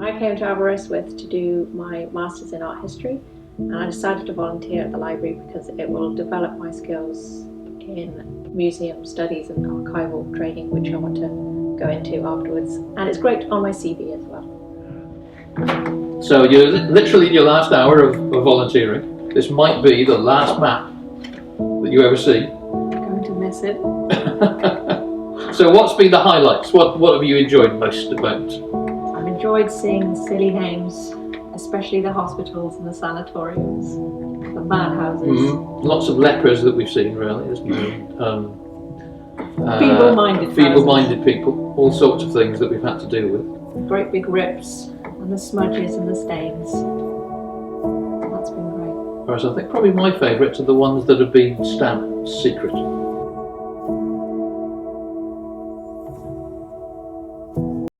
I came to Aberystwyth to do my Masters in Art History, and I decided to volunteer at the library because it will develop my skills in museum studies and archival training, which I want to go into afterwards. And it's great on my CV as well. So you're literally in your last hour of volunteering. This might be the last map that you ever see. I'm going to miss it. So what's been the highlights? What have you enjoyed most about? I've enjoyed seeing the silly names, especially the hospitals and the sanatoriums, the madhouses. Lots of lepers that we've seen, really, isn't there? Feeble-minded people, all sorts of things that we've had to deal with. Great big rips and the smudges and the stains. That's been great. Whereas I think probably my favourites are the ones that have been stamped secret.